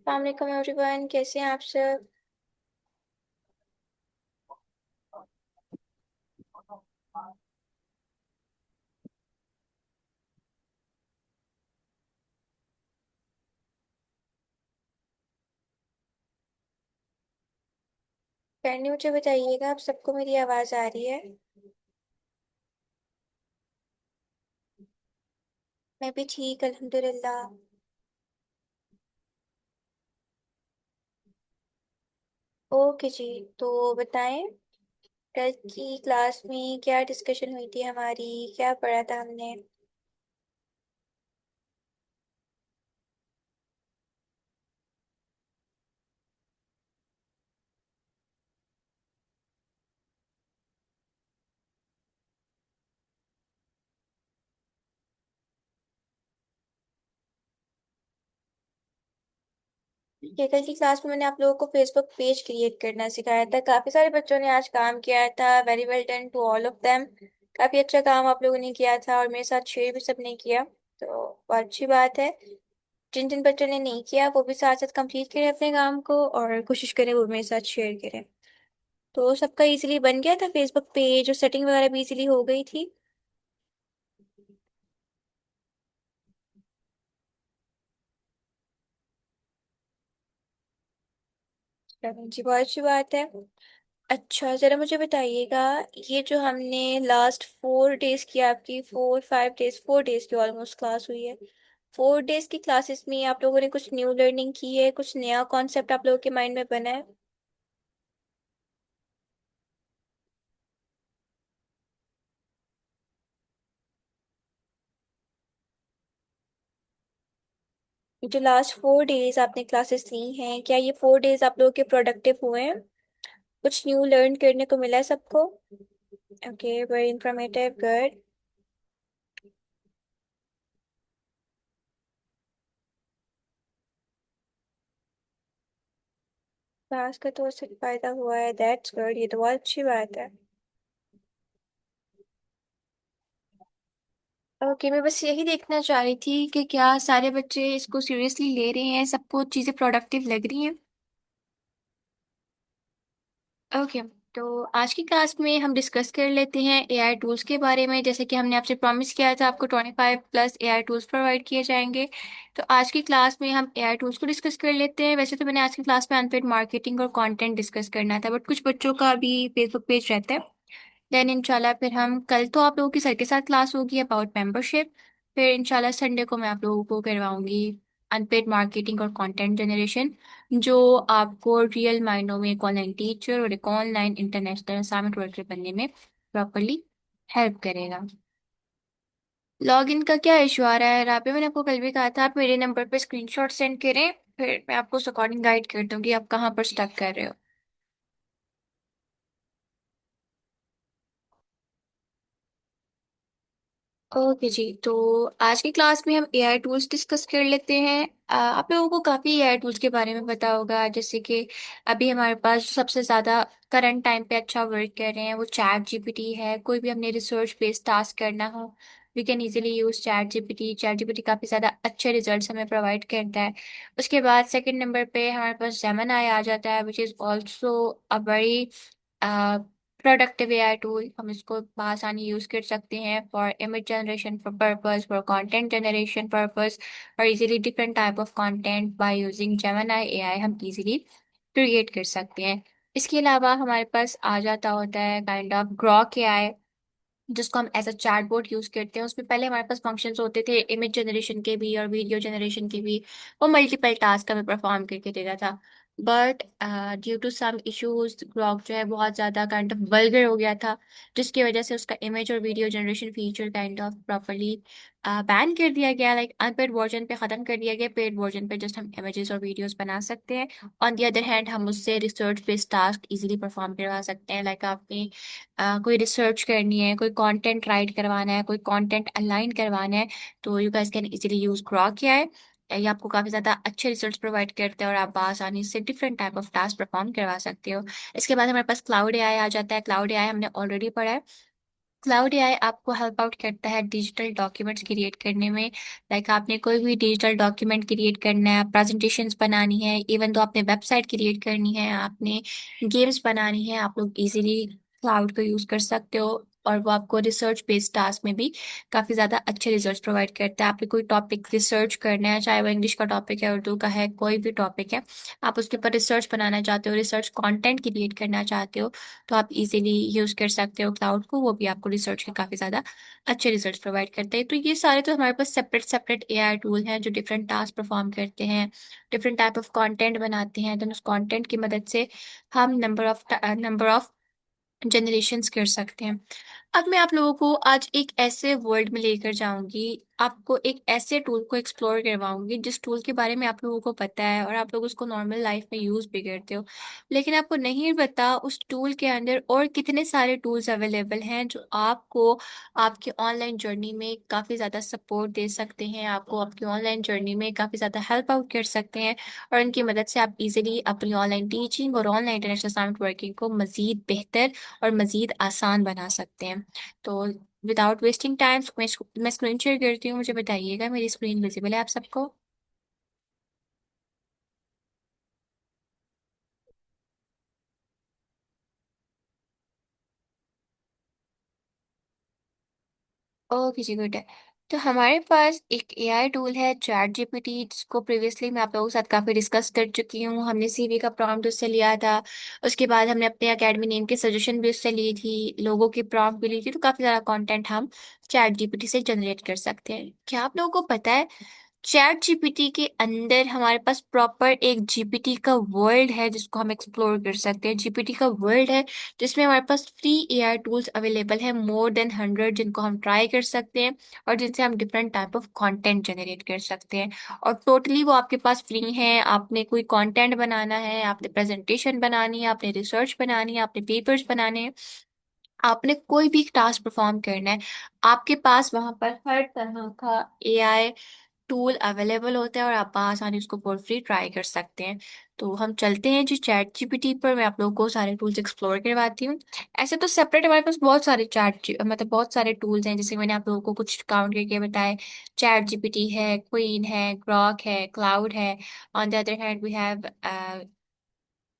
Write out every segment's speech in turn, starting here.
वालेकुम एवरीवन, कैसे हैं आप सब। पहले मुझे बताइएगा, आप सबको मेरी आवाज़ आ रही है। मैं भी ठीक, अल्हम्दुलिल्लाह। ओके जी। तो बताएं, कल की क्लास में क्या डिस्कशन हुई थी हमारी, क्या पढ़ा था हमने। ये कल की क्लास में मैंने आप लोगों को फेसबुक पेज क्रिएट करना सिखाया था। काफी सारे बच्चों ने आज काम किया था। Very well done to all of them. काफी अच्छा काम आप लोगों ने किया था और मेरे साथ शेयर भी सबने किया, तो बहुत अच्छी बात है। जिन जिन बच्चों ने नहीं किया वो भी साथ साथ कंप्लीट करें अपने काम को और कोशिश करें वो मेरे साथ शेयर करें। तो सबका इजीली बन गया था फेसबुक पेज और सेटिंग वगैरह भी इजीली हो गई थी। चलो जी, बहुत अच्छी बात है। अच्छा, जरा मुझे बताइएगा, ये जो हमने लास्ट 4 डेज की, आपकी 4 5 डेज, 4 डेज की ऑलमोस्ट क्लास हुई है। 4 डेज की क्लासेस में आप लोगों ने कुछ न्यू लर्निंग की है, कुछ नया कॉन्सेप्ट आप लोगों के माइंड में बना है। जो लास्ट 4 डेज आपने क्लासेस ली हैं, क्या ये 4 डेज आप लोगों के प्रोडक्टिव हुए हैं? कुछ न्यू लर्न करने को मिला है सबको? Okay, very informative, good. Class का तो उससे फायदा हुआ है, दैट्स गुड, ये तो बहुत अच्छी बात है। ओके, मैं बस यही देखना चाह रही थी कि क्या सारे बच्चे इसको सीरियसली ले रहे हैं, सबको चीज़ें प्रोडक्टिव लग रही हैं। ओके, तो आज की क्लास में हम डिस्कस कर लेते हैं एआई टूल्स के बारे में। जैसे कि हमने आपसे प्रॉमिस किया था, आपको 25+ एआई टूल्स प्रोवाइड किए जाएंगे। तो आज की क्लास में हम एआई टूल्स को डिस्कस कर लेते हैं। वैसे तो मैंने आज की क्लास में अनपेड मार्केटिंग और कंटेंट डिस्कस करना था, बट कुछ बच्चों का भी फेसबुक पेज रहता है। देन इंशाल्लाह फिर हम कल तो आप लोगों की सर के साथ क्लास होगी अबाउट मेंबरशिप। फिर इंशाल्लाह संडे को मैं आप लोगों को करवाऊंगी अनपेड मार्केटिंग और कंटेंट जनरेशन, जो आपको रियल मायनों में एक ऑनलाइन टीचर और एक ऑनलाइन इंटरनेशनल असाइनमेंट वर्कर बनने में प्रॉपरली हेल्प करेगा। लॉगिन का क्या इशू आ रहा है राबे? मैंने आपको कल भी कहा था, आप मेरे नंबर पर स्क्रीनशॉट सेंड करें, फिर मैं आपको उस अकॉर्डिंग गाइड कर दूंगी आप कहाँ पर स्टक कर रहे हो। ओके जी, तो आज की क्लास में हम एआई टूल्स डिस्कस कर लेते हैं। आप लोगों को काफ़ी एआई टूल्स के बारे में पता होगा, जैसे कि अभी हमारे पास सबसे ज़्यादा करंट टाइम पे अच्छा वर्क कर रहे हैं वो चैट जीपीटी है। कोई भी हमने रिसर्च बेस्ड टास्क करना हो, we can easily use chat GPT. Chat GPT काफ़ी ज़्यादा अच्छे रिजल्ट्स हमें प्रोवाइड करता है। उसके बाद सेकंड नंबर पे हमारे पास जेमिनी आ जाता है, which is also a very productive AI tool. हम इसको आसानी यूज कर सकते हैं for image generation for purpose, for content generation purpose, और easily different type of content by using Gemini AI हम इजीली क्रिएट कर सकते हैं। इसके अलावा हमारे पास आ जाता होता है काइंड ऑफ ग्रॉक एआई, जिसको हम एज अ चैटबॉट यूज करते हैं। उसमें पहले हमारे पास फंक्शंस होते थे इमेज जनरेशन के भी और वीडियो जनरेशन के भी। वो मल्टीपल टास्क हमें परफॉर्म करके देता था, but due to some issues Grok जो है बहुत ज़्यादा काइंड ऑफ वल्गर हो गया था, जिसकी वजह से उसका इमेज और video generation feature kind of properly ban कर दिया गया। लाइक अनपेड वर्जन पे ख़त्म कर दिया गया। पेड वर्जन पे जस्ट हम इमेजेस और वीडियोस बना सकते हैं। ऑन दी अदर हैंड हम उससे research based task easily perform करवा सकते हैं। लाइक आपने कोई रिसर्च करनी है, कोई कंटेंट राइट करवाना है, कोई कंटेंट अलाइन करवाना है, तो you guys can easily use Grok किया है। ये आपको काफ़ी ज़्यादा अच्छे रिजल्ट्स प्रोवाइड करते हैं और आप आसानी से different type of task perform करवा सकते हो। इसके बाद हमारे पास क्लाउड एआई आ जाता है। क्लाउड एआई हमने ऑलरेडी पढ़ा है। क्लाउड एआई आपको हेल्प आउट करता है डिजिटल डॉक्यूमेंट्स क्रिएट करने में। लाइक आपने कोई भी डिजिटल डॉक्यूमेंट क्रिएट करना है, प्रेजेंटेशंस बनानी है, इवन तो आपने वेबसाइट क्रिएट करनी है, आपने गेम्स बनानी है, आप लोग इजीली क्लाउड को यूज कर सकते हो। और वो आपको रिसर्च बेस्ड टास्क में भी काफी ज्यादा अच्छे रिजल्ट्स प्रोवाइड करता है। आपने कोई टॉपिक रिसर्च करना है, चाहे वो इंग्लिश का टॉपिक है, उर्दू का है, कोई भी टॉपिक है, आप उसके ऊपर रिसर्च बनाना चाहते हो, रिसर्च कंटेंट क्रिएट करना चाहते हो, तो आप इजीली यूज कर सकते हो क्लाउड को। वो भी आपको रिसर्च के काफी ज्यादा अच्छे रिजल्ट्स प्रोवाइड करते हैं। तो ये सारे तो हमारे पास सेपरेट सेपरेट एआई टूल हैं जो डिफरेंट टास्क परफॉर्म करते हैं, डिफरेंट टाइप ऑफ कंटेंट बनाते हैं। तो उस कंटेंट की मदद से हम नंबर ऑफ जनरेशन्स कर सकते हैं। अब मैं आप लोगों को आज एक ऐसे वर्ल्ड में लेकर जाऊंगी, आपको एक ऐसे टूल को एक्सप्लोर करवाऊंगी जिस टूल के बारे में आप लोगों को पता है और आप लोग उसको नॉर्मल लाइफ में यूज भी करते हो, लेकिन आपको नहीं पता उस टूल के अंदर और कितने सारे टूल्स अवेलेबल हैं जो आपको आपकी ऑनलाइन जर्नी में काफ़ी ज़्यादा सपोर्ट दे सकते हैं, आपको आपकी ऑनलाइन जर्नी में काफ़ी ज़्यादा हेल्प आउट कर सकते हैं। और उनकी मदद से आप इजीली अपनी ऑनलाइन टीचिंग और ऑनलाइन इंटरनेशनल असाइनमेंट वर्किंग को मज़ीद बेहतर और मज़ीद आसान बना सकते हैं। तो विदाउट वेस्टिंग टाइम मैं स्क्रीन शेयर करती हूँ, मुझे बताइएगा मेरी स्क्रीन विजिबल है आप सबको? ओके जी, गुड है। तो हमारे पास एक एआई टूल है चैट जीपीटी, जिसको प्रीवियसली मैं आप लोगों के साथ काफ़ी डिस्कस कर चुकी हूँ। हमने सीवी का प्रॉम्प्ट उससे लिया था, उसके बाद हमने अपने एकेडमी नेम की सजेशन भी उससे ली थी, लोगों की प्रॉम्प्ट भी ली थी। तो काफ़ी सारा कंटेंट हम चैट जीपीटी से जनरेट कर सकते हैं। क्या आप लोगों को पता है चैट जीपीटी के अंदर हमारे पास प्रॉपर एक जीपीटी का वर्ल्ड है जिसको हम एक्सप्लोर कर सकते हैं। जीपीटी का वर्ल्ड है जिसमें हमारे पास फ्री एआई टूल्स अवेलेबल है, मोर देन 100, जिनको हम ट्राई कर सकते हैं और जिनसे हम different type of content generate कर सकते हैं। और टोटली वो आपके पास फ्री है। आपने कोई कंटेंट बनाना है, आपने प्रेजेंटेशन बनानी है, आपने रिसर्च बनानी है, आपने पेपर्स बनाने हैं, आपने कोई भी टास्क परफॉर्म करना है, आपके पास वहां पर हर तरह का एआई टूल अवेलेबल होता है और आप आसानी उसको फॉर फ्री ट्राई कर सकते हैं। तो हम चलते हैं जी चैट जीपीटी पर, मैं आप लोगों को सारे टूल्स एक्सप्लोर करवाती हूँ। ऐसे तो सेपरेट हमारे पास बहुत सारे मतलब बहुत सारे टूल्स हैं, जैसे मैंने आप लोगों को कुछ काउंट करके बताए। चैट जीपीटी है, क्वीन है, ग्रॉक है, क्लाउड है। On the other hand we have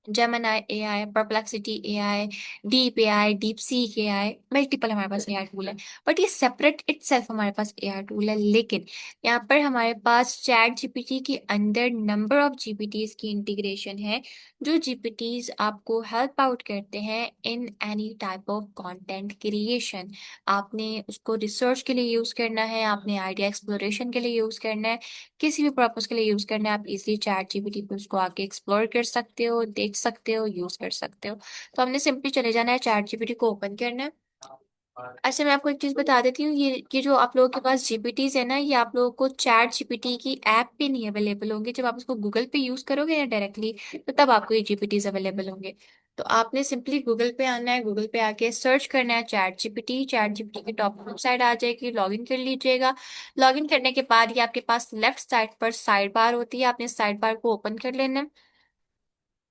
Gemini AI, Perplexity AI, deep AI, DeepSeek AI, multiple हमारे पास एआई टूल है। बट ये सेपरेट इटसेल्फ हमारे पास एआई टूल है, लेकिन यहाँ पर हमारे पास चैट जीपीटी के अंदर नंबर ऑफ जीपीटीज की इंटीग्रेशन है, जो जीपीटीज आपको हेल्प आउट करते हैं in any type of content creation. आपने उसको रिसर्च के लिए यूज करना है, आपने आइडिया एक्सप्लोरेशन के लिए यूज करना है, किसी भी पर्पज के लिए यूज करना है, आप इजीली चैट जीपीटी पे उसको आके एक्सप्लोर कर सकते हो, देख सकते हो, यूज कर सकते हो। तो हमने सिंपली चले जाना है, चैट जीपीटी को ओपन करना है। अच्छा, मैं आपको एक चीज बता देती हूँ, ये जो आप लोगों के पास जीपीटीज है ना, ये आप लोगों को चैट जीपीटी की ऐप पे नहीं अवेलेबल होंगे। जब आप उसको गूगल पे यूज करोगे ना डायरेक्टली, तो तब आपको ये जीपीटीज अवेलेबल होंगे। तो आपने सिंपली गूगल पे आना है, गूगल पे आके सर्च करना है चैट जीपीटी, चैट जीपीटी की टॉप वेबसाइट आ जाएगी, लॉगिन कर लीजिएगा। लॉगिन करने के बाद ये आपके पास लेफ्ट साइड पर साइड बार होती है, आपने साइड बार को ओपन कर लेना है।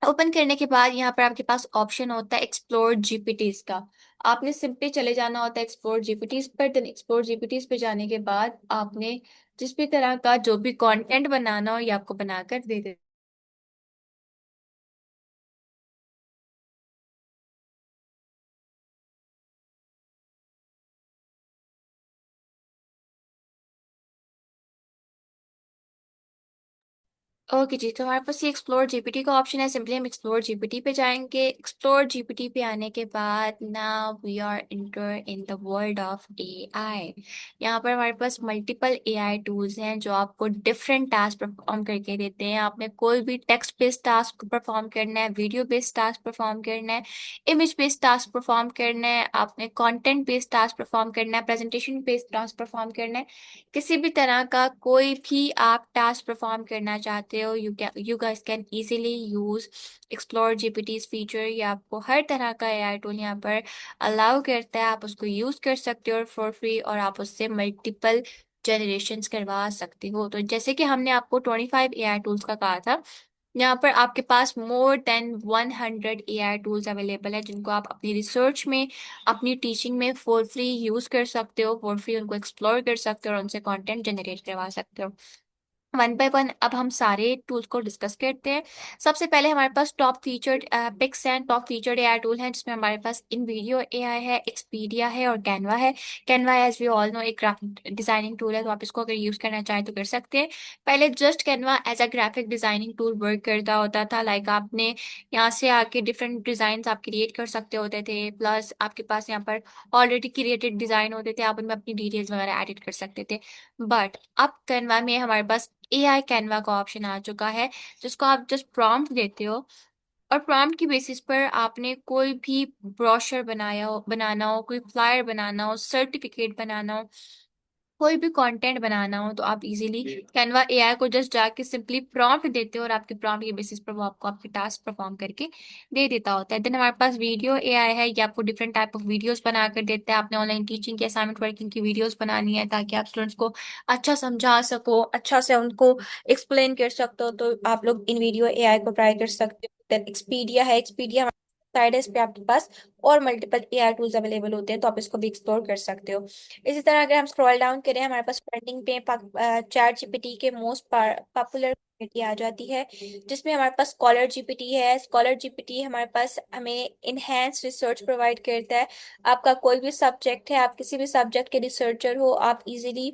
ओपन करने के बाद यहाँ पर आपके पास ऑप्शन होता है एक्सप्लोर जीपीटीज का। आपने सिंपली चले जाना होता है एक्सप्लोर जीपीटीज पर। देन एक्सप्लोर जीपीटीज पे जाने के बाद आपने जिस भी तरह का जो भी कंटेंट बनाना हो ये आपको बनाकर दे दे। ओके जी, तो हमारे पास ये एक्सप्लोर जीपीटी का ऑप्शन है। सिंपली हम एक्सप्लोर जीपीटी पे जाएंगे। एक्सप्लोर जीपीटी पे आने के बाद now we are enter in the world of AI. यहाँ पर हमारे पास मल्टीपल एआई टूल्स हैं जो आपको डिफरेंट टास्क परफॉर्म करके देते हैं। आपने कोई भी टेक्स्ट बेस्ड टास्क परफॉर्म करना है, वीडियो बेस्ड टास्क परफॉर्म करना है, इमेज बेस्ड टास्क परफॉर्म करना है, आपने कंटेंट बेस्ड टास्क परफॉर्म करना है, प्रेजेंटेशन बेस्ड टास्क परफॉर्म करना है, किसी भी तरह का कोई भी आप टास्क परफॉर्म करना चाहते हो, you guys can easily use explore GPTs feature. ये आपको हर तरह का एआई टूल यहाँ पर अलाउ करता है, आप उसको यूज कर सकते हो फॉर फ्री, और आप उससे मल्टीपल जनरेशन्स करवा सकते हो। तो जैसे कि हमने आपको 25 एआई टूल्स का कहा था, यहाँ पर आपके पास more than 100 AI tools available है, जिनको आप अपनी रिसर्च में, अपनी टीचिंग में फॉर फ्री यूज कर सकते हो, फॉर फ्री उनको एक्सप्लोर कर सकते हो और उनसे कंटेंट जनरेट करवा सकते हो। वन बाय वन अब हम सारे टूल्स को डिस्कस करते हैं। सबसे पहले हमारे पास top featured picks and top featured AI tool हैं, जिसमें हमारे पास इन वीडियो एआई है, एक्सपीडिया है और कैनवा है। Canva as we all know एक ग्राफिक डिजाइनिंग टूल है, तो आप इसको अगर यूज करना चाहें तो कर सकते हैं। पहले just Canva as a graphic designing tool work करता होता था, लाइक आपने यहाँ से आके डिफरेंट डिजाइन आप क्रिएट कर सकते होते थे, प्लस आपके पास यहाँ पर ऑलरेडी क्रिएटेड डिजाइन होते थे, आप उनमें अपनी डिटेल्स वगैरह एडिट कर सकते थे। बट अब कैनवा में हमारे पास AI कैनवा का ऑप्शन आ चुका है, जिसको आप जस्ट प्रॉम्प्ट देते हो और प्रॉम्प्ट की बेसिस पर आपने कोई भी ब्रोशर बनाना हो, कोई फ्लायर बनाना हो, सर्टिफिकेट बनाना हो, कोई भी कंटेंट बनाना हो, तो आप इजीली कैनवा AI को जस्ट जाके सिंपली प्रॉम्प्ट देते हो और आपके प्रॉम्प्ट के बेसिस पर वो आपको आपके टास्क परफॉर्म करके दे देता होता है। देन हमारे पास वीडियो AI है, ये आपको डिफरेंट टाइप ऑफ वीडियोस बना कर देता है। आपने ऑनलाइन टीचिंग की, असाइनमेंट वर्किंग की वीडियोस बनानी है ताकि आप स्टूडेंट्स को अच्छा समझा सको, अच्छा से उनको एक्सप्लेन कर सकते हो, तो आप लोग इन वीडियो AI को ट्राई कर सकते हो। देन एक्सपीडिया है, एक्सपीडिया साइड है, इस पे आपके पास और मल्टीपल AI टूल्स अवेलेबल होते हैं, तो आप इसको भी एक्सप्लोर कर सकते हो। इसी तरह अगर हम स्क्रॉल डाउन करें, हमारे पास ट्रेंडिंग पे चैट जीपीटी के मोस्ट पॉपुलर आ जाती है, जिसमें हमारे पास स्कॉलर जीपीटी है। स्कॉलर जीपीटी हमारे पास हमें इनहेंस रिसर्च प्रोवाइड करता है। आपका कोई भी सब्जेक्ट है, आप किसी भी सब्जेक्ट के रिसर्चर हो, आप इजीली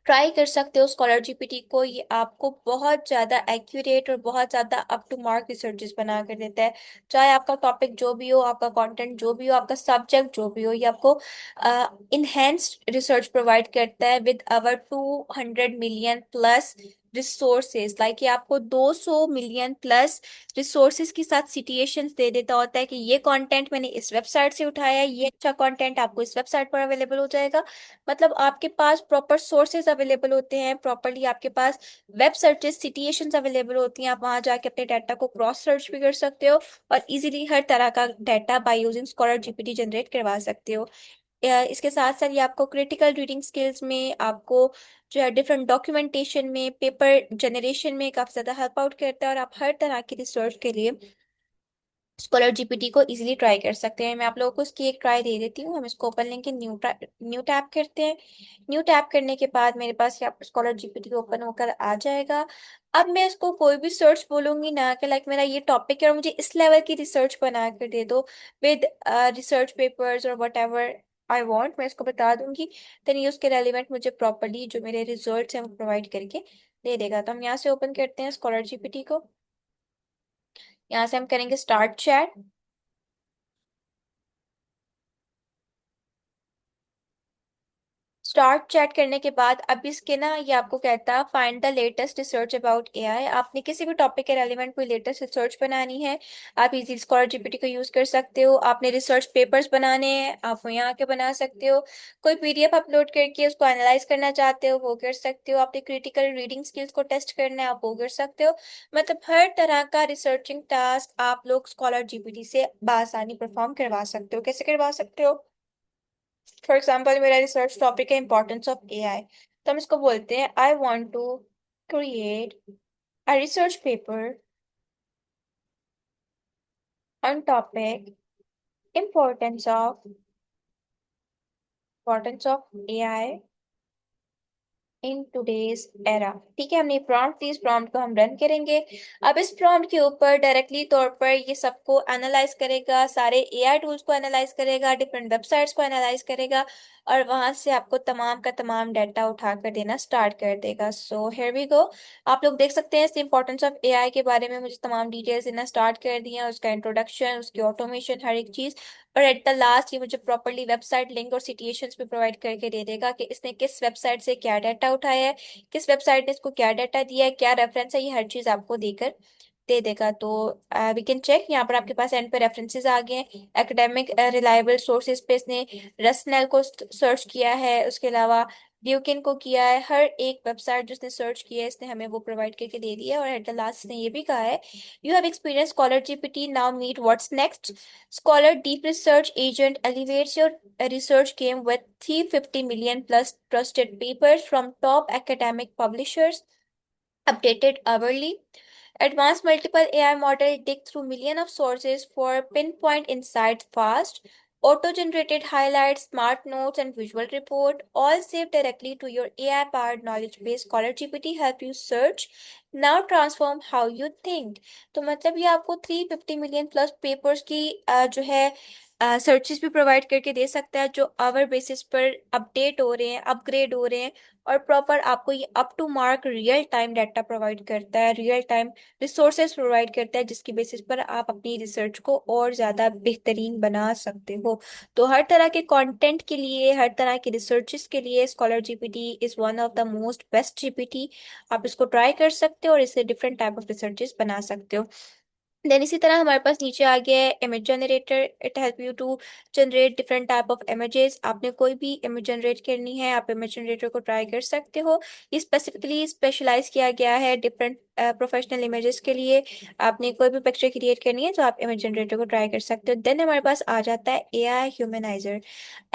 ट्राई कर सकते हो स्कॉलर जीपीटी को। ये आपको बहुत ज्यादा एक्यूरेट और बहुत ज्यादा अप टू मार्क रिसर्चेस बना कर देता है। चाहे आपका टॉपिक जो भी हो, आपका कंटेंट जो भी हो, आपका सब्जेक्ट जो भी हो, ये आपको इनहेंस्ड रिसर्च प्रोवाइड करता है with our 200 million plus resources. Like ये आपको 200 मिलियन प्लस रिसोर्सेज के साथ सिटेशंस दे देता होता है कि ये कंटेंट मैंने इस वेबसाइट से उठाया है, ये अच्छा कंटेंट आपको इस वेबसाइट पर अवेलेबल हो जाएगा। मतलब आपके पास प्रॉपर सोर्सेज अवेलेबल होते हैं, प्रॉपरली आपके पास वेब सर्चेस सिटेशंस अवेलेबल होती हैं, आप वहां जाके अपने डाटा को क्रॉस सर्च भी कर सकते हो और इजीली हर तरह का data by using scholar GPT generate करवा सकते हो। इसके साथ साथ ये आपको क्रिटिकल रीडिंग स्किल्स में, आपको जो है डिफरेंट डॉक्यूमेंटेशन में, पेपर जनरेशन में काफी ज्यादा हेल्प आउट करता है, और आप हर तरह की रिसर्च के लिए स्कॉलर जीपीटी को इजीली ट्राई कर सकते हैं। मैं आप लोगों को इसकी एक ट्राई दे देती हूँ। हम इसको ओपन लेंगे, न्यू टैब करते हैं। न्यू टैब करने के बाद मेरे पास यहाँ पर स्कॉलर जीपीटी ओपन होकर आ जाएगा। अब मैं इसको कोई भी सर्च बोलूंगी ना कि लाइक मेरा ये टॉपिक है और मुझे इस लेवल की रिसर्च बना कर दे दो विद रिसर्च पेपर्स और वट एवर आई वॉन्ट, मैं इसको बता दूंगी। देन ये उसके रेलिवेंट मुझे प्रॉपरली जो मेरे रिजल्ट्स हैं वो प्रोवाइड करके दे देगा। तो हम यहाँ से ओपन करते हैं स्कॉलर जीपीटी को। यहाँ से हम करेंगे स्टार्ट चैट। स्टार्ट चैट करने के बाद अब इसके ना ये आपको कहता है find the latest research about AI. आपने किसी भी टॉपिक के रेलिवेंट कोई लेटेस्ट रिसर्च बनानी है, आप इजी स्कॉलर जीपीटी को यूज कर सकते हो। आपने रिसर्च पेपर्स बनाने हैं, आप वो यहाँ के बना सकते हो। कोई पीडीएफ अपलोड करके उसको एनालाइज करना चाहते हो, वो कर सकते हो। आपने क्रिटिकल रीडिंग स्किल्स को टेस्ट करना है, आप वो कर सकते हो। मतलब हर तरह का रिसर्चिंग टास्क आप लोग स्कॉलर जीपीटी से बआसानी परफॉर्म करवा सकते हो। कैसे करवा सकते हो? फॉर एग्जाम्पल मेरा रिसर्च टॉपिक है इंपॉर्टेंस ऑफ एआई, तो हम इसको बोलते हैं I want to create a research paper on topic importance of AI in today's era. ठीक है, हमने प्रॉम्प्ट दी, इस प्रॉम्प्ट को हम रन करेंगे। अब इस प्रॉम्प्ट के ऊपर डायरेक्टली तौर पर ये सबको एनालाइज करेगा, सारे एआई टूल्स को एनालाइज करेगा, डिफरेंट वेबसाइट्स को एनालाइज करेगा और वहां से आपको तमाम का तमाम डाटा उठा कर देना स्टार्ट कर देगा। So here we go. आप लोग देख सकते हैं इस इंपॉर्टेंस ऑफ एआई के बारे में मुझे तमाम डिटेल्स देना स्टार्ट कर दिया, उसका इंट्रोडक्शन, उसकी ऑटोमेशन, हर एक चीज। और एट द लास्ट ये मुझे प्रॉपरली वेबसाइट लिंक और सिटेशंस भी प्रोवाइड करके दे देगा कि इसने किस वेबसाइट से क्या डाटा उठाया है, किस वेबसाइट ने इसको क्या डाटा दिया है, क्या रेफरेंस है, ये हर चीज आपको देकर दे देगा। तो वी कैन चेक, यहाँ पर आपके पास एंड पे रेफरेंसेस आ गए हैं। एकेडमिक रिलायबल सोर्सेज पे इसने रसनेल को सर्च किया है, उसके अलावा ड्यूकिन को किया है। हर एक वेबसाइट जिसने सर्च किया है इसने हमें वो प्रोवाइड करके दे दिया है। और एट द लास्ट ने ये भी कहा है you have experience scholar GPT, now meet what's next. Scholar Deep Research Agent elevates your research game with 350 million plus trusted papers from top academic publishers, updated hourly. Advanced multiple AI model dig through million of sources for pinpoint insights fast. Auto-generated highlights, smart notes, and visual report all saved directly to your AI-powered knowledge base. Scholar GPT help you search. Now transform how you think. तो मतलब ये आपको 350 million plus papers की जो है searches भी provide करके दे सकता है, जो आवर बेसिस पर अपडेट हो रहे हैं, अपग्रेड हो रहे हैं, और प्रॉपर आपको ये up to mark real time data provide करता है, रियल टाइम रिसोर्सेज प्रोवाइड करता है, जिसकी बेसिस पर आप अपनी रिसर्च को और ज़्यादा बेहतरीन बना सकते हो। तो हर तरह के कंटेंट के लिए, हर तरह के रिसर्चेस के लिए scholar GPT is one of the most best GPT. आप इसको ट्राई कर सकते हो और इससे डिफरेंट टाइप ऑफ रिसर्चेस बना सकते हो। देन इसी तरह हमारे पास नीचे आ गया है image generator. It help you to generate different type of images. आपने कोई भी इमेज जनरेट करनी है, आप इमेज जनरेटर को ट्राई कर सकते हो। ये स्पेसिफिकली स्पेशलाइज किया गया है डिफरेंट प्रोफेशनल इमेजेस के लिए। आपने कोई भी पिक्चर क्रिएट करनी है तो आप इमेज जनरेटर को ट्राई कर सकते हो। देन हमारे पास आ जाता है एआई ह्यूमनाइजर।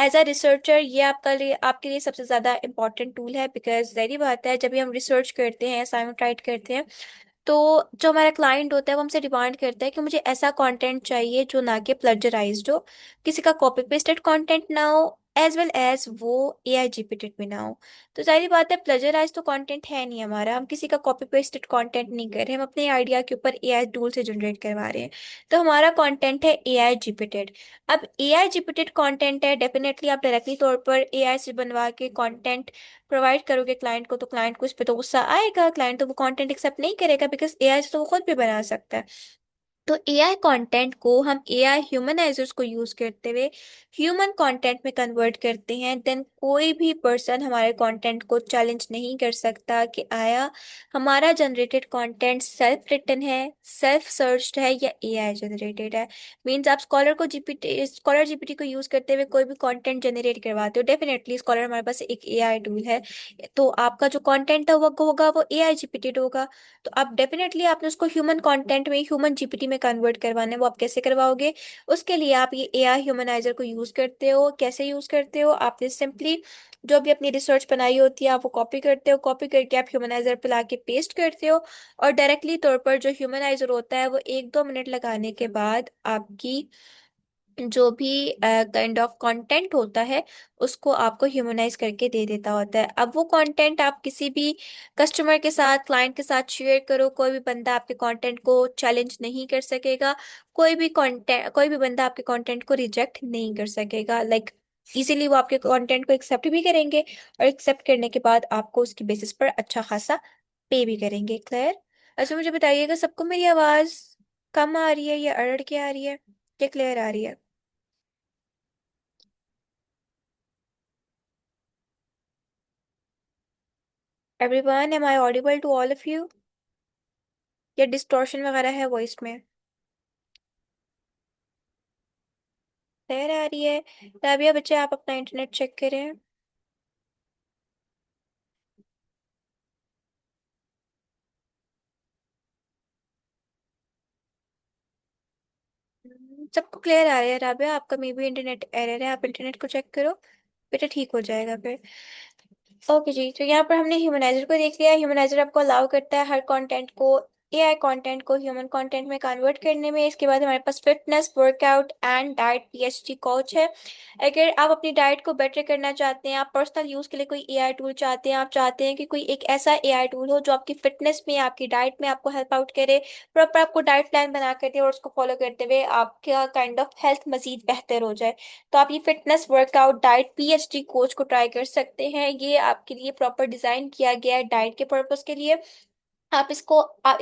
एज अ रिसर्चर ये आपके लिए सबसे ज़्यादा इंपॉर्टेंट टूल है, बिकॉज जाहिर बात है जब भी हम रिसर्च करते हैं, असाइनमेंट राइट करते हैं, तो जो हमारा क्लाइंट होता है वो हमसे डिमांड करता है कि मुझे ऐसा कंटेंट चाहिए जो ना कि प्लजराइज्ड हो, किसी का कॉपी पेस्टेड कंटेंट ना हो, एज वेल एज वो एआई जीपीटेड भी ना हो। तो जाहिर बात है प्लजराइज तो कंटेंट है नहीं हमारा, हम किसी का कॉपी पेस्टेड कंटेंट नहीं कर रहे, हम अपने आइडिया के ऊपर एआई टूल से जनरेट करवा रहे हैं। तो हमारा कंटेंट है एआई जीपीटेड। अब एआई जीपीटेड कंटेंट है, डेफिनेटली आप डायरेक्टली तौर पर एआई से बनवा के कंटेंट प्रोवाइड करोगे क्लाइंट को, तो क्लाइंट को इस पे तो गुस्सा आएगा, क्लाइंट तो वो कंटेंट एक्सेप्ट नहीं करेगा, बिकॉज एआई तो वो खुद भी बना सकता है। तो एआई कंटेंट को हम एआई ह्यूमनाइजर्स को यूज करते हुए ह्यूमन कंटेंट में कन्वर्ट करते हैं। देन कोई भी पर्सन हमारे कंटेंट को चैलेंज नहीं कर सकता कि आया हमारा जनरेटेड कंटेंट सेल्फ रिटन है, सेल्फ सर्च्ड है, या एआई जनरेटेड है। मींस आप स्कॉलर जीपीटी को यूज करते हुए कोई भी कंटेंट जनरेट करवाते हो, डेफिनेटली स्कॉलर हमारे पास एक एआई टूल है, तो आपका जो कंटेंट होगा वो एआई जीपीटेड होगा। तो आप डेफिनेटली आपने उसको ह्यूमन कंटेंट में, ह्यूमन जीपीटी में कन्वर्ट करवाना है। वो आप कैसे करवाओगे? उसके लिए आप ये एआई ह्यूमनाइजर को यूज करते हो। कैसे यूज करते हो? आपने सिंपली जो भी अपनी रिसर्च बनाई होती है आप वो कॉपी करते हो, कॉपी करके आप ह्यूमनाइजर पे लाके पेस्ट करते हो, और डायरेक्टली तौर पर जो ह्यूमनाइजर होता है वो 1-2 मिनट लगाने के बाद आपकी जो भी काइंड ऑफ कंटेंट होता है उसको आपको ह्यूमनाइज करके दे देता होता है। अब वो कंटेंट आप किसी भी कस्टमर के साथ, क्लाइंट के साथ शेयर करो, कोई भी बंदा आपके कंटेंट को चैलेंज नहीं कर सकेगा, कोई भी बंदा आपके कंटेंट को रिजेक्ट नहीं कर सकेगा। लाइक इजीली वो आपके कंटेंट को एक्सेप्ट भी करेंगे, और एक्सेप्ट करने के बाद आपको उसकी बेसिस पर अच्छा खासा पे भी करेंगे। क्लियर? अच्छा मुझे बताइएगा, सबको मेरी आवाज कम आ रही है या अड़ड़ के आ रही है, या क्लियर आ रही है? Everyone, am I audible to all of you? या डिस्टॉर्शन वगैरह है वॉइस में? क्लियर आ रही है? राबिया बच्चे आप अपना इंटरनेट चेक करें। सबको क्लियर आ रहा है? राबिया आपका मे भी इंटरनेट एरर है, आप इंटरनेट को चेक करो, बेटा ठीक हो जाएगा फिर। ओके जी, तो यहाँ पर हमने ह्यूमनाइजर को देख लिया। ह्यूमनाइजर आपको अलाउ करता है हर कंटेंट को, एआई कंटेंट को ह्यूमन कंटेंट में कन्वर्ट करने में। इसके बाद हमारे पास fitness, workout and diet PhD coach है। अगर आप अपनी डाइट को बेटर करना चाहते हैं, आप पर्सनल यूज के लिए कोई एआई टूल चाहते हैं, आप चाहते हैं कि कोई एक ऐसा एआई टूल हो जो आपकी फिटनेस में, आपकी डाइट में आपको हेल्प आउट करे, प्रॉपर आपको डाइट प्लान बना कर दे, और उसको फॉलो करते हुए आपका काइंड ऑफ हेल्थ मजीद बेहतर हो जाए, तो आप ये fitness, workout, diet PhD coach को ट्राई कर सकते हैं। ये आपके लिए प्रॉपर डिजाइन किया गया है डाइट के पर्पस के लिए। आप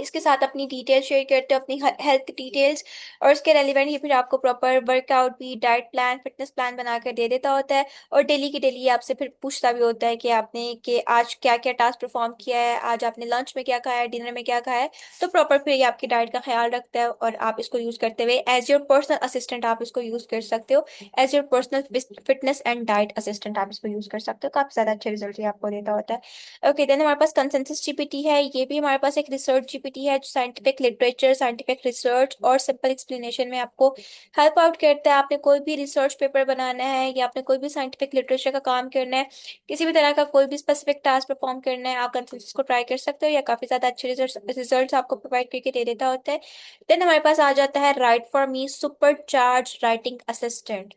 इसके साथ अपनी डिटेल शेयर करते हो, अपनी हेल्थ डिटेल्स, और उसके रेलिवेंट ही फिर आपको प्रॉपर वर्कआउट भी, डाइट प्लान, फिटनेस प्लान बनाकर दे देता होता है। और डेली की डेली आपसे फिर पूछता भी होता है कि आपने कि आज क्या क्या टास्क परफॉर्म किया है, आज आपने लंच में क्या खाया है, डिनर में क्या खाया है। तो प्रॉपर फिर ये आपकी डाइट का ख्याल रखता है, और आप इसको यूज करते हुए एज योर पर्सनल असिस्टेंट आप इसको यूज कर सकते हो। As your personal fitness and diet assistant आप इसको यूज कर सकते हो। काफी ज्यादा अच्छे रिजल्ट ये आपको देता होता है। ओके, देन हमारे पास कंसेंसस जीपीटी है। ये भी हमारे पास एक रिसर्च जीपीटी है जो साइंटिफिक लिटरेचर, साइंटिफिक रिसर्च और सिंपल एक्सप्लेनेशन में आपको हेल्प आउट करता है। आपने कोई भी रिसर्च पेपर बनाना है या आपने कोई भी साइंटिफिक लिटरेचर का काम करना है, किसी भी तरह का कोई भी स्पेसिफिक टास्क परफॉर्म करना है, आप कंसल्टेंसी को ट्राई कर सकते हो या काफी ज्यादा अच्छे रिजल्ट्स आपको प्रोवाइड करके दे देता होता है। देन हमारे पास आ जाता है right for me super charge writing assistant.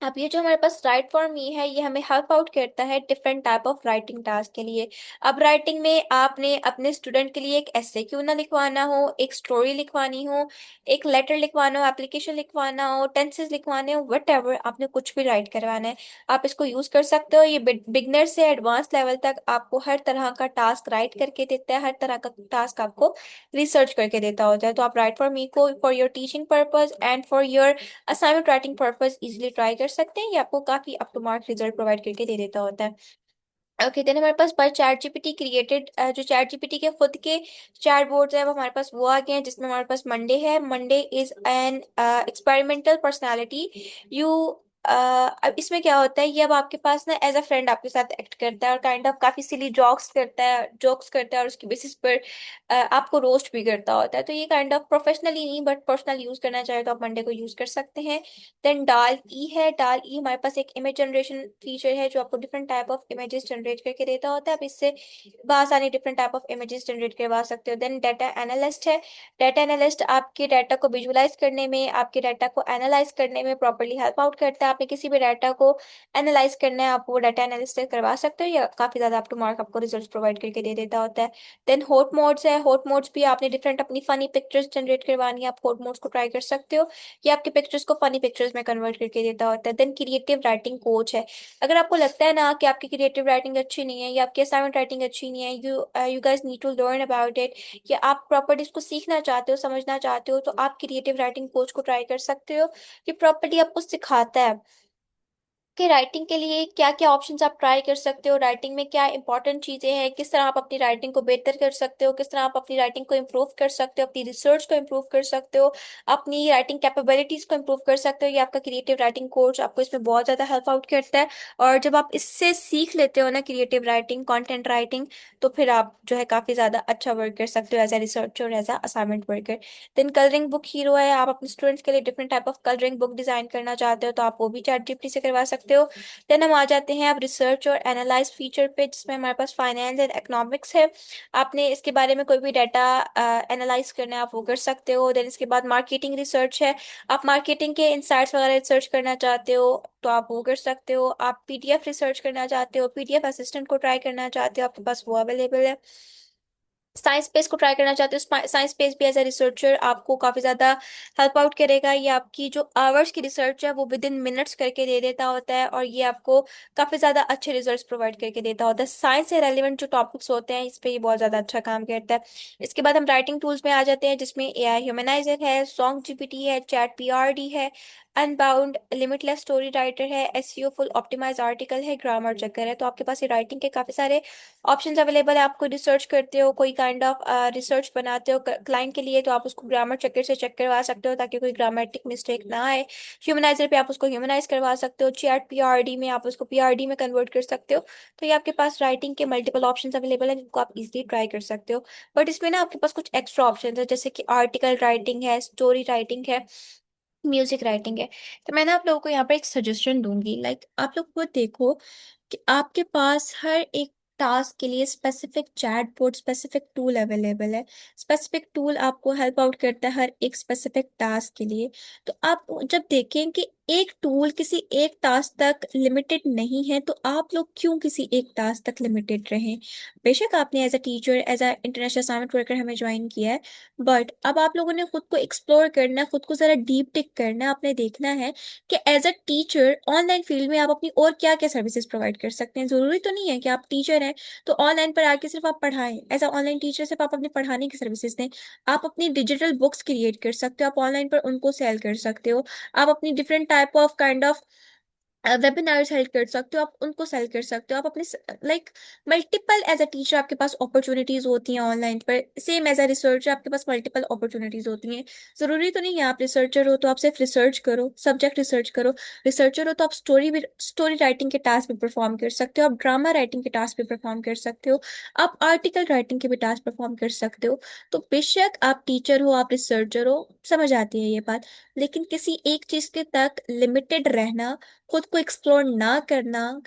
अब ये जो हमारे पास राइट फॉर मी है, ये हमें हेल्प आउट करता है different type of writing task के लिए। अब राइटिंग में आपने अपने स्टूडेंट के लिए एक ऐसे क्यों ना लिखवाना हो, एक स्टोरी लिखवानी हो, एक लेटर लिखवाना हो, एप्लीकेशन लिखवाना हो, टेंसेस लिखवाने हो, वट एवर आपने कुछ भी राइट करवाना है, आप इसको यूज कर सकते हो। ये बिगनर से एडवांस लेवल तक आपको हर तरह का टास्क राइट करके देता है, हर तरह का टास्क आपको रिसर्च करके देता होता है। तो आप राइट फॉर मी को for your teaching purpose and for your assignment writing purpose easily try कर सकते हैं। ये आपको काफी up to mark result provide करके दे देता होता है। ओके, देन हमारे पास बाय चैट जीपीटी क्रिएटेड, जो चैट जीपीटी के खुद के चैट बोर्ड्स है वो हमारे पास वो आ गए हैं, जिसमें हमारे पास मंडे है। Monday is an experimental personality. You अब इसमें क्या होता है, ये अब आपके पास ना एज अ फ्रेंड आपके साथ एक्ट करता है और काइंड ऑफ काफी सिली जोक्स करता है और उसकी बेसिस पर आपको रोस्ट भी करता होता है। तो ये काइंड ऑफ प्रोफेशनली नहीं बट पर्सनल यूज करना चाहे तो आप मंडे को यूज कर सकते हैं। देन डाल ई है। डाल ई हमारे पास एक इमेज जनरेशन फीचर है जो आपको different type of images generate करके देता होता है। आप इससे बासानी different type of images generate करवा सकते हो। देन डाटा एनालिस्ट है। डाटा एनालिस्ट आपके डाटा को विजुअलाइज करने में, आपके डाटा को एनालाइज करने में प्रॉपर्ली हेल्प आउट करता है। आपने किसी भी डाटा को एनालाइज करना है, आप वो डाटा एनालिस्ट से करवा सकते हो या काफी ज्यादा अप टू मार्क आपको रिजल्ट प्रोवाइड करके दे देता होता है। देन हॉट मोड्स है। हॉट मोड्स भी आपने डिफरेंट अपनी फनी पिक्चर्स जनरेट करवानी है, आप हॉट मोड्स को ट्राई कर सकते हो। ये आपके पिक्चर्स को फनी पिक्चर्स में कन्वर्ट करके देता होता है। देन क्रिएटिव राइटिंग कोच है। अगर आपको लगता है ना कि आपकी क्रिएटिव राइटिंग अच्छी नहीं है या आपकी असाइनमेंट राइटिंग अच्छी नहीं है, you guys need to learn about it, या आप प्रॉपर्टी इसको सीखना चाहते हो, समझना चाहते हो, तो आप क्रिएटिव राइटिंग कोच को ट्राई कर सकते हो। ये प्रॉपर्टी आपको सिखाता है कि राइटिंग के लिए क्या क्या ऑप्शंस आप ट्राई कर सकते हो, राइटिंग में क्या इंपॉर्टेंट चीजें हैं, किस तरह आप अपनी राइटिंग को बेहतर कर सकते हो, किस तरह आप अपनी राइटिंग को इम्प्रूव कर सकते हो, अपनी रिसर्च को इम्प्रूव कर सकते हो, अपनी राइटिंग कैपेबिलिटीज को इम्प्रूव कर सकते हो। ये आपका क्रिएटिव राइटिंग कोर्स आपको इसमें बहुत ज्यादा हेल्प आउट करता है। और जब आप इससे सीख लेते हो ना क्रिएटिव राइटिंग, कंटेंट राइटिंग, तो फिर आप जो है काफी ज्यादा अच्छा वर्क कर सकते हो एज ए रिसर्चर और as a assignment worker. Then colouring book hero है। आप अपने स्टूडेंट्स के लिए different type of colouring book design करना चाहते हो तो आप वो भी चैट जीपीटी से करवा सकते हो। देन हम आ जाते हैं अब रिसर्च और एनालाइज फीचर पे, जिसमें हमारे पास फाइनेंस एंड इकोनॉमिक्स है। आपने इसके बारे में कोई भी डाटा एनालाइज करना है, आप वो कर सकते हो। देन इसके बाद मार्केटिंग रिसर्च है। आप मार्केटिंग के इंसाइट्स वगैरह रिसर्च करना चाहते हो तो आप वो कर सकते हो। आप पीडीएफ रिसर्च करना चाहते हो, पीडीएफ असिस्टेंट को ट्राई करना चाहते हो, आपके पास वो अवेलेबल है। साइंस पेज को ट्राई करना चाहते हो, साइंस पेज भी एज ए रिसर्चर आपको काफी ज्यादा हेल्प आउट करेगा। ये आपकी जो आवर्स की रिसर्च है वो विद इन मिनट्स करके दे देता होता है और ये आपको काफी ज्यादा अच्छे रिजल्ट्स प्रोवाइड करके देता होता है। साइंस से रेलिवेंट जो टॉपिक्स होते हैं इस पे ये बहुत ज्यादा अच्छा काम करता है। इसके बाद हम राइटिंग टूल्स में आ जाते हैं, जिसमें एआई ह्यूमनाइजर है, सॉन्ग जीपीटी है, चैट पीआरडी है, अनबाउंड लिमिटलेस स्टोरी राइटर है, एसईओ फुल ऑप्टिमाइज आर्टिकल है, ग्रामर चेकर है। तो आपके पास ये राइटिंग के काफी सारे ऑप्शंस अवेलेबल है। आप कोई रिसर्च करते हो, कोई काइंड ऑफ रिसर्च बनाते हो क्लाइंट के लिए, तो आप उसको ग्रामर चेकर से चेक करवा सकते हो ताकि कोई ग्रामेटिक मिस्टेक ना आए। ह्यूमनाइजर पे आप उसको ह्यूमनाइज करवा सकते हो, चैट पीआरडी में आप उसको पीआरडी में कन्वर्ट कर सकते हो। तो ये आपके पास राइटिंग के मल्टीपल ऑप्शंस अवेलेबल है जिनको आप इजीली ट्राई कर सकते हो। बट इसमें ना आपके पास कुछ एक्स्ट्रा ऑप्शंस है, जैसे कि आर्टिकल राइटिंग है, स्टोरी राइटिंग है, म्यूजिक राइटिंग है। तो मैं ना आप लोगों को यहाँ पर एक सजेशन दूंगी, लाइक आप लोग वो देखो कि आपके पास हर एक टास्क के लिए specific chatbot, specific tool available है। स्पेसिफिक टूल आपको हेल्प आउट करता है हर एक स्पेसिफिक टास्क के लिए। तो आप जब देखें कि एक टूल किसी एक टास्क तक लिमिटेड नहीं है तो आप लोग क्यों किसी एक टास्क तक लिमिटेड रहें। बेशक आपने as a teacher, as a international assignment worker हमें ज्वाइन किया है, बट अब आप लोगों ने खुद को एक्सप्लोर करना है, खुद को जरा डीप टिक करना है। आपने देखना है कि as a teacher online field में आप अपनी और क्या क्या सर्विसेज प्रोवाइड कर सकते हैं। जरूरी तो नहीं है कि आप टीचर हैं तो ऑनलाइन पर आके सिर्फ आप पढ़ाएं। एज अ ऑनलाइन टीचर सिर्फ आप अपने पढ़ाने की सर्विसेज दें। आप अपनी डिजिटल बुक्स क्रिएट कर सकते हो, आप ऑनलाइन पर उनको सेल कर सकते हो। आप अपनी different type of kind of webinar help कर सकते हो, आप उनको सेल कर सकते हो, आप अपने like multiple as a teacher आपके पास अपॉर्चुनिटीज होती हैं ऑनलाइन पर, सेम एज अ रिसर्चर आपके पास मल्टीपल अपॉर्चुनिटीज होती हैं। जरूरी तो नहीं है आप रिसर्चर हो तो आप सिर्फ रिसर्च करो, सब्जेक्ट रिसर्च करो। रिसर्चर हो तो आप स्टोरी राइटिंग के टास्क भी परफॉर्म कर सकते हो, आप ड्रामा राइटिंग के टास्क भी परफॉर्म कर सकते हो, आप आर्टिकल राइटिंग के भी टास्क परफॉर्म कर सकते हो। तो बेशक आप टीचर हो, आप रिसर्चर हो, समझ आती है ये बात, लेकिन किसी एक चीज के तक लिमिटेड रहना, खुद को एक्सप्लोर ना करना,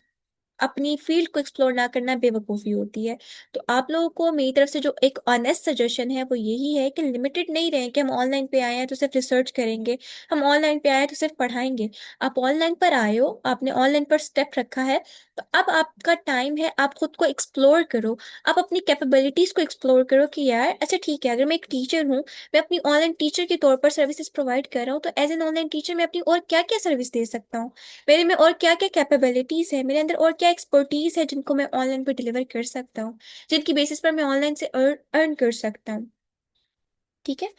अपनी फील्ड को एक्सप्लोर ना करना बेवकूफ़ी होती है। तो आप लोगों को मेरी तरफ से जो एक ऑनेस्ट सजेशन है वो यही है कि लिमिटेड नहीं रहें कि हम ऑनलाइन पे आए हैं तो सिर्फ रिसर्च करेंगे, हम ऑनलाइन पे आए हैं तो सिर्फ पढ़ाएंगे। आप ऑनलाइन पर आए हो, आपने ऑनलाइन पर स्टेप रखा है, तो अब आपका टाइम है, आप खुद को एक्सप्लोर करो, आप अपनी कैपेबिलिटीज को एक्सप्लोर करो कि यार अच्छा ठीक है, अगर मैं एक टीचर हूँ, मैं अपनी ऑनलाइन टीचर के तौर पर सर्विसेज प्रोवाइड कर रहा हूँ, तो एज एन ऑनलाइन टीचर मैं अपनी और क्या क्या सर्विस दे सकता हूँ, मेरे में और क्या क्या कैपेबिलिटीज है, मेरे अंदर और क्या एक्सपर्टीज है जिनको मैं ऑनलाइन पे डिलीवर कर सकता हूँ, जिनकी बेसिस पर मैं ऑनलाइन से अर्न कर सकता हूँ। ठीक है।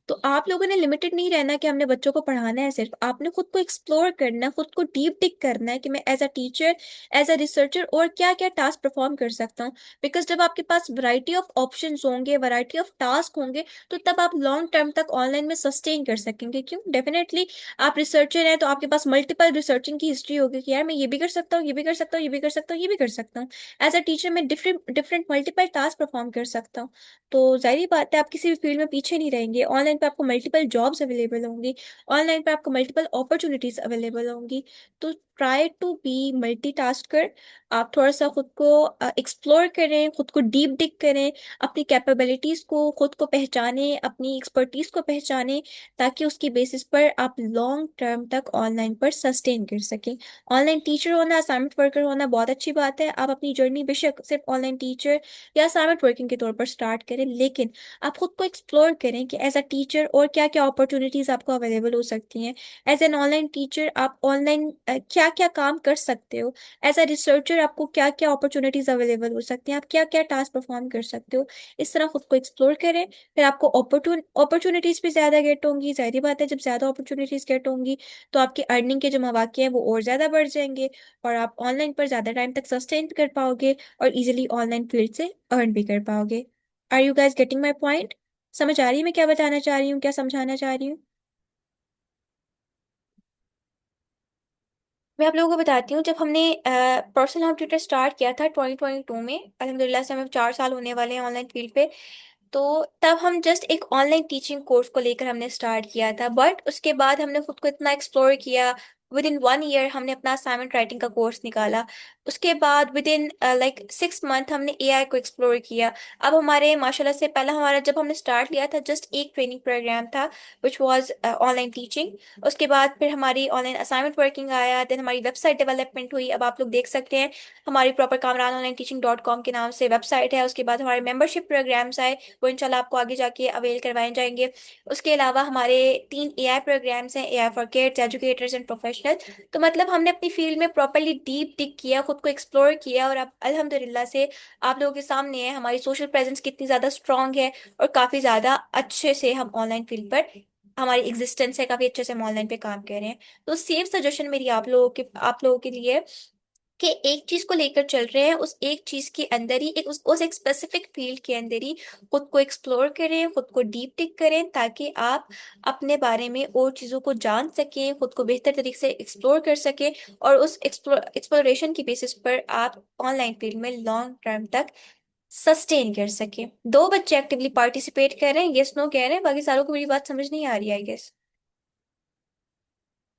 तो आप लोगों ने लिमिटेड नहीं रहना कि हमने बच्चों को पढ़ाना है, सिर्फ आपने खुद को एक्सप्लोर करना है, खुद को डीप डिग करना है कि मैं as a teacher, as a researcher और क्या क्या टास्क परफॉर्म कर सकता हूँ। बिकॉज जब आपके पास वैरायटी ऑफ ऑप्शंस होंगे, वैरायटी ऑफ टास्क होंगे, तो तब आप लॉन्ग टर्म तक ऑनलाइन में सस्टेन कर सकेंगे। क्यों? डेफिनेटली आप रिसर्चर हैं तो आपके पास मल्टीपल रिसर्चिंग की हिस्ट्री होगी कि यार मैं ये भी कर सकता हूँ, ये भी कर सकता हूँ, ये भी कर सकता हूँ, ये भी कर सकता हूँ। एज अ टीचर मैं different different multiple task perform कर सकता हूँ। तो जाहिर बात है आप किसी भी फील्ड में पीछे नहीं रहेंगे, ऑनलाइन पे आपको मल्टीपल जॉब्स अवेलेबल होंगी, ऑनलाइन पे आपको मल्टीपल अपॉर्चुनिटीज अवेलेबल होंगी। तो ट्राई टू बी मल्टीटास्कर। आप थोड़ा सा खुद को एक्सप्लोर करें, खुद को डीप डिग करें, अपनी कैपेबिलिटीज को खुद को पहचानें, अपनी एक्सपर्टीज को पहचानें, ताकि उसकी बेसिस पर आप लॉन्ग टर्म तक ऑनलाइन पर सस्टेन कर सकें। ऑनलाइन टीचर होना, असाइनमेंट वर्कर होना बहुत अच्छी बात है, आप अपनी जर्नी बेशक सिर्फ ऑनलाइन टीचर या असाइनमेंट वर्किंग के तौर पर स्टार्ट करें, लेकिन आप खुद को एक्सप्लोर करें कि एज अ टीचर और क्या क्या अपॉर्चुनिटीज आपको अवेलेबल हो सकती हैं। एज एन ऑनलाइन टीचर आप ऑनलाइन क्या क्या काम कर सकते हो, एज अ रिसर्चर आपको क्या क्या अपॉर्चुनिटीज अवेलेबल हो सकती हैं, आप क्या क्या टास्क परफॉर्म कर सकते हो। इस तरह खुद को एक्सप्लोर करें, फिर आपको अपॉर्चुनिटीज भी ज़्यादा गेट होंगी। जाहिर बात है जब ज़्यादा अपॉर्चुनिटीज गेट होंगी तो आपके अर्निंग के जो मौके हैं वो और ज़्यादा बढ़ जाएंगे, और आप ऑनलाइन पर ज़्यादा टाइम तक सस्टेन कर पाओगे और इजीली ऑनलाइन फील्ड से अर्न भी कर पाओगे। Are you guys getting my point? समझ आ रही है मैं क्या बताना चाह रही हूँ, क्या समझाना चाह रही हूँ? मैं आप लोगों को बताती हूँ, जब हमने पर्सनल होम ट्यूटर स्टार्ट किया था 2022 में, अल्हम्दुलिल्लाह से हमें 4 साल होने वाले हैं ऑनलाइन फील्ड पे। तो तब हम जस्ट एक ऑनलाइन टीचिंग कोर्स को लेकर हमने स्टार्ट किया था, बट उसके बाद हमने खुद को इतना एक्सप्लोर किया। विद इन 1 ईयर हमने अपना असाइनमेंट राइटिंग का कोर्स निकाला। उसके बाद विद इन लाइक 6 मंथ हमने एआई को एक्सप्लोर किया। अब हमारे माशाल्लाह से, पहला हमारा जब हमने स्टार्ट लिया था जस्ट एक ट्रेनिंग प्रोग्राम था, विच वाज ऑनलाइन टीचिंग। उसके बाद फिर हमारी ऑनलाइन असाइनमेंट वर्किंग आया, देन हमारी वेबसाइट डेवलपमेंट हुई। अब आप लोग देख सकते हैं हमारी proper Kamran online teaching .com के नाम से वेबसाइट है। उसके बाद हमारे मेंबरशिप प्रोग्राम्स आए, वो इंशाल्लाह आपको आगे जाके अवेल करवाए जाएंगे। उसके अलावा हमारे 3 एआई प्रोग्राम्स हैं, AI for kids, educators and professional. तो मतलब हमने अपनी फील्ड में प्रॉपरली डीप डिग किया, खुद को एक्सप्लोर किया, और अब अल्हम्दुलिल्लाह से आप लोगों के सामने है हमारी सोशल प्रेजेंस कितनी ज़्यादा स्ट्रांग है, और काफ़ी ज़्यादा अच्छे से हम ऑनलाइन फील्ड पर, हमारी एग्जिस्टेंस है, काफ़ी अच्छे से हम ऑनलाइन पे काम कर रहे हैं। तो सेम सजेशन मेरी आप लोगों के लिए, कि एक चीज को लेकर चल रहे हैं, उस एक चीज के अंदर ही, उस एक स्पेसिफिक फील्ड के अंदर ही खुद को एक्सप्लोर करें, खुद को डीप टिक करें, ताकि आप अपने बारे में और चीजों को जान सकें, खुद को बेहतर तरीके से एक्सप्लोर कर सकें, और उस एक्सप्लोरेशन की बेसिस पर आप ऑनलाइन फील्ड में लॉन्ग टर्म तक सस्टेन कर सकें। 2 बच्चे एक्टिवली पार्टिसिपेट कर रहे हैं, यस नो कह रहे हैं, बाकी सारों को मेरी बात समझ नहीं आ रही आई गेस।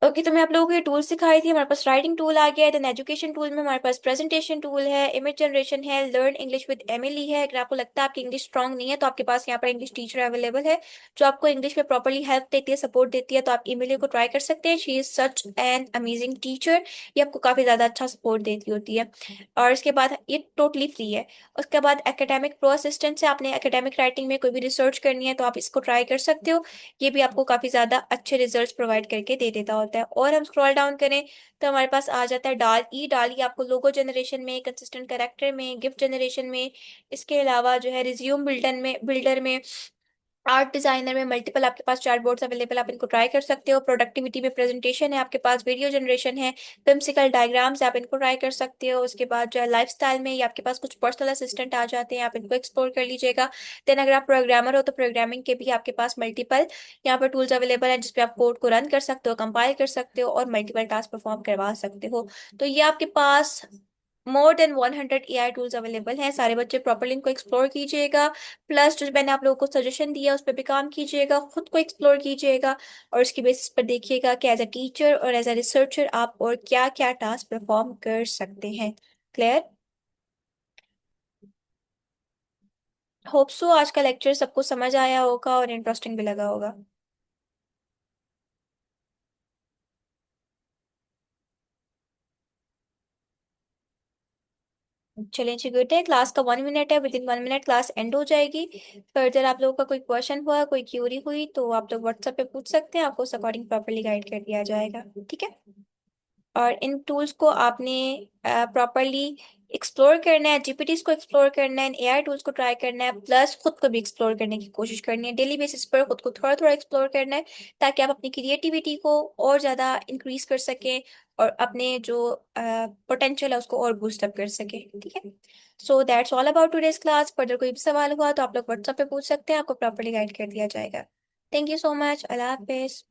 ओके, तो मैं आप लोगों को ये टूल सिखाई थी। हमारे पास राइटिंग टूल आ गया है, देन एजुकेशन टूल में हमारे पास प्रेजेंटेशन टूल है, इमेज जनरेशन है, लर्न इंग्लिश विद एमिली है। अगर आपको लगता है आपकी इंग्लिश स्ट्रांग नहीं है तो आपके पास यहाँ पर इंग्लिश टीचर अवेलेबल है जो आपको इंग्लिश में प्रॉपरली हेल्प देती है, सपोर्ट देती है, तो आप इमिली को ट्राई कर सकते हैं। She is such an amazing teacher, ये आपको काफी ज्यादा अच्छा सपोर्ट देती होती है। और इसके बाद ये टोटली फ्री है। उसके बाद एकेडमिक प्रो असिस्टेंट से, आपने एकेडमिक राइटिंग में कोई भी रिसर्च करनी है तो आप इसको ट्राई कर सकते हो। ये भी आपको काफी ज्यादा अच्छे रिजल्ट्स प्रोवाइड करके दे देता होता है। और हम स्क्रॉल डाउन करें तो हमारे पास आ जाता है डाल ई आपको लोगो जनरेशन में, कंसिस्टेंट कैरेक्टर में, गिफ्ट जनरेशन में, इसके अलावा जो है रिज्यूम बिल्डर में आर्ट डिजाइनर में मल्टीपल आपके पास चार्ट बोर्ड्स अवेलेबल, आप इनको ट्राई कर सकते हो। प्रोडक्टिविटी में प्रेजेंटेशन है आपके पास, वीडियो जनरेशन है, whimsical डायग्राम्स, आप इनको ट्राई कर सकते हो। उसके बाद जो है लाइफ स्टाइल में ये आपके पास कुछ पर्सनल असिस्टेंट आ जाते हैं, आप इनको एक्सप्लोर कर लीजिएगा। देन अगर आप प्रोग्रामर हो तो प्रोग्रामिंग के भी आपके पास मल्टीपल यहाँ पर टूल्स अवेलेबल हैं, जिसपे आप कोड को रन कर सकते हो, कंपाइल कर सकते हो और मल्टीपल टास्क परफॉर्म करवा सकते हो। तो ये आपके पास more than 100 AI tools available हैं। सारे बच्चे प्रॉपरली इनको एक्सप्लोर कीजिएगा। प्लस जो मैंने आप लोगों को सजेशन दिया उस पर भी काम कीजिएगा, खुद को एक्सप्लोर कीजिएगा और उसकी बेसिस पर देखिएगा कि एज अ टीचर और एज अ रिसर्चर आप और क्या क्या टास्क परफॉर्म कर सकते हैं। क्लियर? होप सो आज का लेक्चर सबको समझ आया होगा और इंटरेस्टिंग भी लगा होगा। चलिए जी, गुड है। क्लास का 1 मिनट है, with in 1 minute class and हो जाएगी। फर्दर आप लोगों का कोई क्वेश्चन हुआ, कोई क्यूरी हुई तो आप लोग व्हाट्सएप पे पूछ सकते हैं, आपको उस अकॉर्डिंग प्रॉपरली गाइड कर दिया जाएगा। ठीक है? और इन टूल्स को आपने प्रॉपरली एक्सप्लोर करना है, जीपीटीज को एक्सप्लोर करना है, एआई टूल्स को ट्राई करना है, प्लस खुद को भी एक्सप्लोर करने की कोशिश करनी है। डेली बेसिस पर खुद को थोड़ा थोड़ा एक्सप्लोर करना है, ताकि आप अपनी क्रिएटिविटी को और ज़्यादा इंक्रीज कर सकें और अपने जो पोटेंशियल है उसको और बूस्ट अप कर सकें। ठीक है? So that's all about today's class. Further कोई भी सवाल हुआ तो आप लोग व्हाट्सएप पे पूछ सकते हैं, आपको प्रॉपरली गाइड कर दिया जाएगा। Thank you so much. Allah Hafiz.